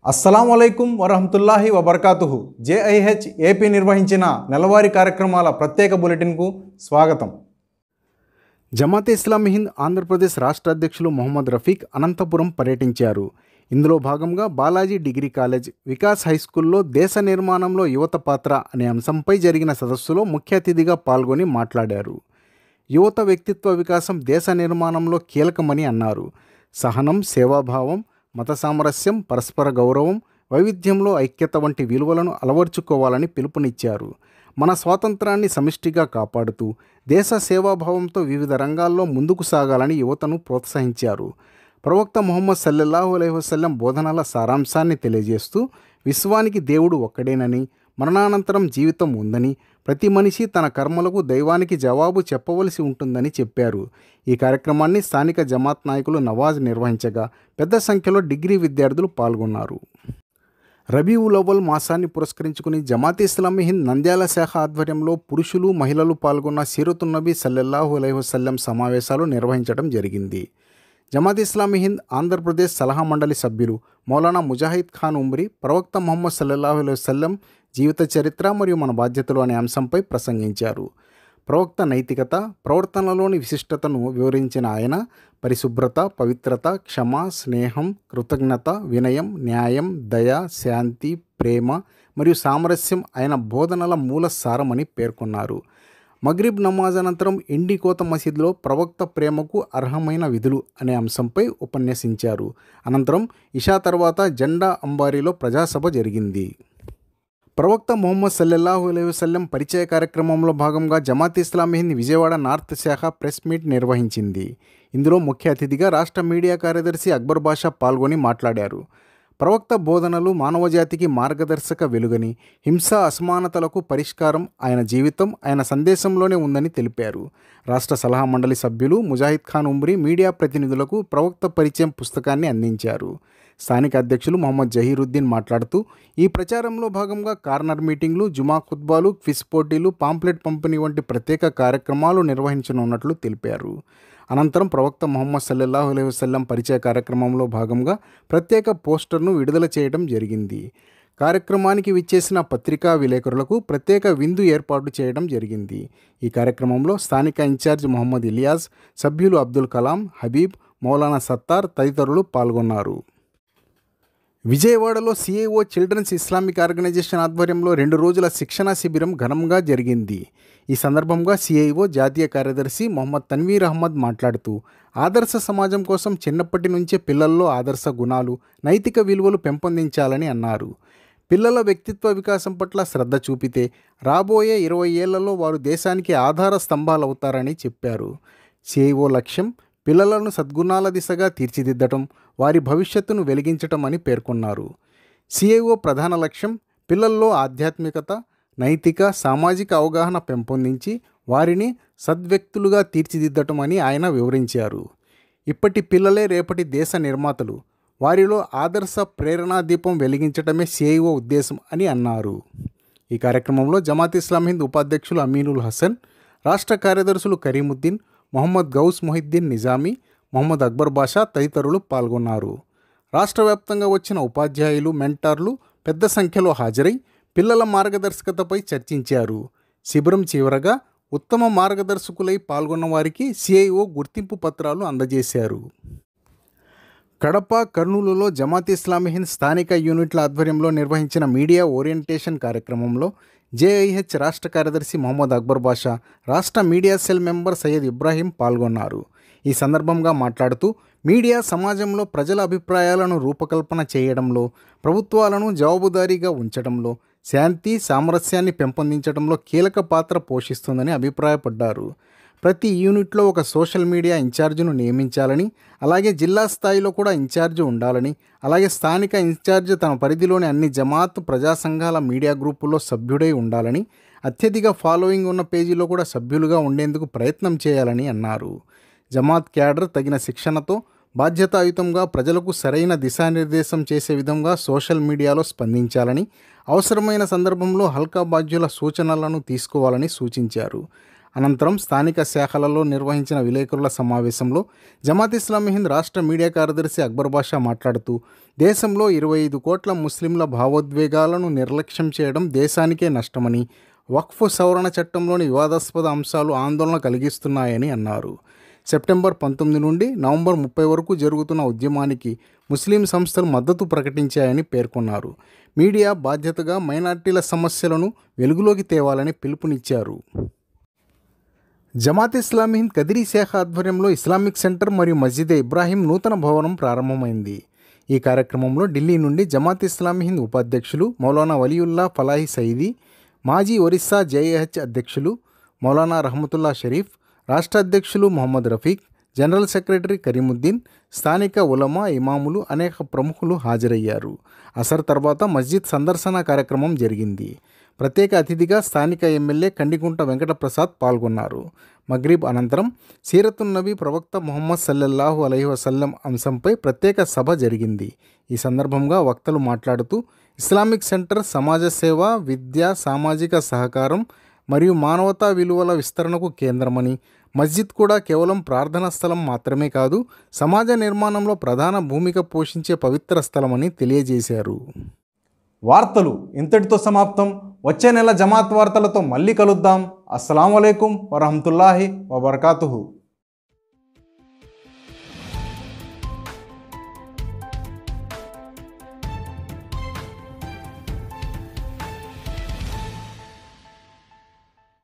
అస్సలాముఅలైకుం వరహమతుల్లాహి వబర్కాతుహు. JIH AP నిర్వహించిన నెలవారీ కార్యక్రమాల ప్రత్యేక బులెటిన్కు స్వాగతం. జమాతే ఇస్లామీ హింద్ ఆంధ్రప్రదేశ్ రాష్ట్ర అధ్యక్షులు మొహమ్మద్ రఫీక్ అనంతపురం పర్యటించారు. ఇందులో భాగంగా బాలాజీ డిగ్రీ కాలేజ్, వికాస్ హైస్కూల్లో దేశ నిర్మాణంలో యువత పాత్ర అనే అంశంపై జరిగిన సదస్సులో ముఖ్య అతిథిగా పాల్గొని మాట్లాడారు. యువత వ్యక్తిత్వ వికాసం దేశ నిర్మాణంలో కీలకమని అన్నారు. సహనం, సేవాభావం, మత సామరస్యం, పరస్పర గౌరవం, వైవిధ్యంలో ఐక్యత వంటి విలువలను అలవర్చుకోవాలని పిలుపునిచ్చారు. మన స్వాతంత్రాన్ని సమిష్టిగా కాపాడుతూ దేశ సేవాభావంతో వివిధ రంగాల్లో ముందుకు సాగాలని యువతను ప్రోత్సహించారు. ప్రవక్త ముహమ్మద్ సల్లల్లాహు అలైహి వసల్లం బోధనల సారాంశాన్ని తెలియజేస్తూ విశ్వానికి దేవుడు ఒక్కడేనని, మరణానంతరం జీవితం ఉందని, ప్రతి మనిషి తన కర్మలకు దైవానికి జవాబు చెప్పవలసి ఉంటుందని చెప్పారు. ఈ కార్యక్రమాన్ని స్థానిక జమాత్ నాయకులు నవాజ్ నిర్వహించగా పెద్ద సంఖ్యలో డిగ్రీ విద్యార్థులు పాల్గొన్నారు. రబీఉల్ అవ్వల్ మాసాన్ని పురస్కరించుకుని జమాతే ఇస్లామీ హింద్ నంద్యాల శాఖ ఆధ్వర్యంలో పురుషులు, మహిళలు పాల్గొన్న సీరతున్ నబీ సల్లల్లాహు అలైహి వసల్లం సమావేశాలు నిర్వహించడం జరిగింది. జమాతే ఇస్లామీ హింద్ ఆంధ్రప్రదేశ్ సలహా మండలి సభ్యులు మౌలానా ముజాహిద్ ఖాన్ ఉమ్రీ ప్రవక్త ముహమ్మద్ సల్లల్లాహు అలైహి వసల్లం జీవిత చరిత్ర మరియు మన బాధ్యతలు అనే అంశంపై ప్రసంగించారు. ప్రవక్త నైతికత, ప్రవర్తనలోని విశిష్టతను వివరించిన ఆయన పరిశుభ్రత, పవిత్రత, క్షమ, స్నేహం, కృతజ్ఞత, వినయం, న్యాయం, దయ, శాంతి, ప్రేమ మరియు సామరస్యం ఆయన బోధనల మూల సారమని పేర్కొన్నారు. మగ్రిబ్ నమాజ్ అనంతరం ఎండికోత మసీదులో ప్రవక్త ప్రేమకు అర్హమైన విధులు అనే అంశంపై ఉపన్యసించారు. అనంతరం ఇషా తర్వాత జెండా అంబారీలో ప్రజాసభ జరిగింది. ప్రవక్త ముహమ్మద్ సల్లల్లాహు అలైహి వసల్లం పరిచయ కార్యక్రమంలో భాగంగా జమాతే ఇస్లామీ హింద్ విజయవాడ నార్త్ శాఖ ప్రెస్ మీట్ నిర్వహించింది. ఇందులో ముఖ్య అతిథిగా రాష్ట్ర మీడియా కార్యదర్శి అక్బర్ బాషా పాల్గొని మాట్లాడారు. ప్రవక్త బోధనలు మానవజాతికి మార్గదర్శక వెలుగని, హింస, అసమానతలకు పరిష్కారం ఆయన జీవితం, ఆయన సందేశంలోనే ఉందని తెలిపారు. రాష్ట్ర సలహా మండలి సభ్యులు ముజాహిద్ ఖాన్ ఉమ్రీ మీడియా ప్రతినిధులకు ప్రవక్త పరిచయం పుస్తకాన్ని అందించారు. స్థానిక అధ్యక్షులు మొహమ్మద్ జహీరుద్దీన్ మాట్లాడుతూ ఈ ప్రచారంలో భాగంగా కార్నర్ మీటింగ్లు, జుమా ఖుత్బాలు, క్విజ్ పోటీలు, పాంప్లెట్ పంపిణీ వంటి ప్రత్యేక కార్యక్రమాలు నిర్వహించనున్నట్లు తెలిపారు. అనంతరం ప్రవక్త ముహమ్మద్ సల్లల్లాహు అలైహి వసల్లం పరిచయ కార్యక్రమంలో భాగంగా ప్రత్యేక పోస్టర్ను విడుదల చేయడం జరిగింది. కార్యక్రమానికి విచ్చేసిన పత్రికా విలేకరులకు ప్రత్యేక విందు ఏర్పాటు చేయడం జరిగింది. ఈ కార్యక్రమంలో స్థానిక ఇన్ఛార్జ్ మొహమ్మద్ ఇలియాజ్, సభ్యులు అబ్దుల్ కలాం, హబీబ్, మౌలానా సత్తార్ తదితరులు పాల్గొన్నారు. విజయవాడలో సిఐఓ చిల్డ్రన్స్ ఇస్లామిక్ ఆర్గనైజేషన్ ఆధ్వర్యంలో 2 రోజుల శిక్షణా శిబిరం ఘనంగా జరిగింది. ఈ సందర్భంగా సిఐఓ జాతీయ కార్యదర్శి మొహమ్మద్ తన్వీర్ అహ్మద్ మాట్లాడుతూ ఆదర్శ సమాజం కోసం చిన్నప్పటి నుంచే పిల్లల్లో ఆదర్శ గుణాలు, నైతిక విలువలు పెంపొందించాలని అన్నారు. పిల్లల వ్యక్తిత్వ వికాసం పట్ల శ్రద్ధ చూపితే రాబోయే 20 ఏళ్లలో వారు దేశానికి ఆధార స్తంభాలవుతారని చెప్పారు. సిఐఓ లక్ష్యం పిల్లలను సద్గుణాల దిశగా తీర్చిదిద్దటం, వారి భవిష్యత్తును వెలిగించటం అని పేర్కొన్నారు. సిఐఓ ప్రధాన లక్ష్యం పిల్లల్లో ఆధ్యాత్మికత, నైతిక, సామాజిక అవగాహన పెంపొందించి వారిని సద్వ్యక్తులుగా తీర్చిదిద్దటం అని ఆయన వివరించారు. ఇప్పటి పిల్లలే రేపటి దేశ నిర్మాతలు, వారిలో ఆదర్శ ప్రేరణా దీపం వెలిగించటమే సిఐఓ ఉద్దేశం అని అన్నారు. ఈ కార్యక్రమంలో జమాతే ఇస్లామీ హింద్ ఉపాధ్యక్షులు అమీనుల్ హసన్, రాష్ట్ర కార్యదర్శులు కరీముద్దీన్, మొహమ్మద్ గౌస్ మొహిద్దీన్ నిజామీ, మొహమ్మద్ అక్బర్ బాషా తదితరులు పాల్గొన్నారు. రాష్ట్ర వ్యాప్తంగా వచ్చిన ఉపాధ్యాయులు, మెంటార్లు పెద్ద సంఖ్యలో హాజరై పిల్లల మార్గదర్శకతపై చర్చించారు. శిబిరం చివరగా ఉత్తమ మార్గదర్శకులై పాల్గొన్న వారికి సిఐఓ గుర్తింపు పత్రాలు అందజేశారు. కడప, కర్నూలులో జమాతే ఇస్లామీ హింద్ స్థానిక యూనిట్ల ఆధ్వర్యంలో నిర్వహించిన మీడియా ఓరియంటేషన్ కార్యక్రమంలో జేఐహెచ్ రాష్ట్ర కార్యదర్శి మొహమ్మద్ అక్బర్ బాషా, రాష్ట్ర media cell member Syed Ibrahim పాల్గొన్నారు. ఈ సందర్భంగా మాట్లాడుతూ మీడియా సమాజంలో ప్రజల అభిప్రాయాలను రూపకల్పన చేయడంలో, ప్రభుత్వాలను జవాబుదారీగా ఉంచడంలో, శాంతి, సామరస్యాన్ని పెంపొందించడంలో కీలక పాత్ర పోషిస్తుందని అభిప్రాయపడ్డారు. ప్రతి యూనిట్లో ఒక సోషల్ మీడియా ఇన్ఛార్జ్ను నియమించాలని, అలాగే జిల్లా స్థాయిలో కూడా ఇన్ఛార్జ్ ఉండాలని, అలాగే స్థానిక ఇన్ఛార్జ్ తన పరిధిలోని అన్ని జమాత్, ప్రజా సంఘాల మీడియా గ్రూపుల్లో సభ్యుడై ఉండాలని, అత్యధిక ఫాలోయింగ్ ఉన్న పేజీలో కూడా సభ్యులుగా ఉండేందుకు ప్రయత్నం చేయాలని అన్నారు. జమాత్ క్యాడర్ తగిన శిక్షణతో బాధ్యతాయుతంగా ప్రజలకు సరైన దిశానిర్దేశం చేసే విధంగా సోషల్ మీడియాలో స్పందించాలని, అవసరమైన సందర్భంలో హల్కా బాధ్యుల సూచనలను తీసుకోవాలని సూచించారు. అనంతరం స్థానిక శాఖలలో నిర్వహించిన విలేకరుల సమావేశంలో జమాత్ ఇస్లామీ హింద్ రాష్ట్ర మీడియా కార్యదర్శి అక్బర్ బాషా మాట్లాడుతూ, దేశంలో 25 కోట్ల ముస్లింల భావోద్వేగాలను నిర్లక్ష్యం చేయడం దేశానికే నష్టమని, వక్ఫ్ సవరణ చట్టంలోని వివాదాస్పద అంశాలు ఆందోళన కలిగిస్తున్నాయని అన్నారు. సెప్టెంబర్ 19 నుండి నవంబర్ 30 వరకు జరుగుతున్న ఉద్యమానికి ముస్లిం సంస్థలు మద్దతు ప్రకటించాయని పేర్కొన్నారు. మీడియా బాధ్యతగా మైనార్టీల సమస్యలను వెలుగులోకి తేవాలని పిలుపునిచ్చారు. జమాత్ ఇస్లామీ హింద్ కదిరీ శాఖ ఆధ్వర్యంలో ఇస్లామిక్ సెంటర్ మరియు మస్జిద్ ఇబ్రాహీం నూతన భవనం ప్రారంభమైంది. ఈ కార్యక్రమంలో ఢిల్లీ నుండి జమాత్ ఇస్లామీ హింద్ ఉపాధ్యక్షులు మౌలానా వలీయుల్లా ఫలాహి సయీదీ, మాజీ ఒరిస్సా జేఏహెచ్ అధ్యక్షులు మౌలానా రహమతుల్లా షరీఫ్, రాష్ట్ర అధ్యక్షులు మొహమ్మద్ రఫీక్, జనరల్ సెక్రటరీ కరీముద్దీన్, స్థానిక ఉలమా, ఇమాములు, అనేక ప్రముఖులు హాజరయ్యారు. అసర్ తర్వాత మస్జిద్ సందర్శన కార్యక్రమం జరిగింది. ప్రత్యేక అతిథిగా స్థానిక ఎమ్మెల్యే కండికుంట వెంకటప్రసాద్ పాల్గొన్నారు. మగ్రిబ్ అనంతరం సీరతున్ నబీ ప్రవక్త ముహమ్మద్ సల్లల్లాహు అలైహి వసల్లం అంశంపై ప్రత్యేక సభ జరిగింది. ఈ సందర్భంగా వక్తలు మాట్లాడుతూ, ఇస్లామిక్ సెంటర్ సమాజ సేవ, విద్య, సామాజిక సహకారం మరియు మానవతా విలువల విస్తరణకు కేంద్రమని, మస్జిద్ కూడా కేవలం ప్రార్థనా స్థలం మాత్రమే కాదు, సమాజ నిర్మాణంలో ప్రధాన భూమిక పోషించే పవిత్ర స్థలమని తెలియజేశారు. వార్తలు ఇంతటితో సమాప్తం. వచ్చే నెల జమాత్ వార్తలతో మళ్ళీ కలుద్దాం. అస్సలాము అలైకుం వరహమతుల్లాహి వబర్కాతుహు.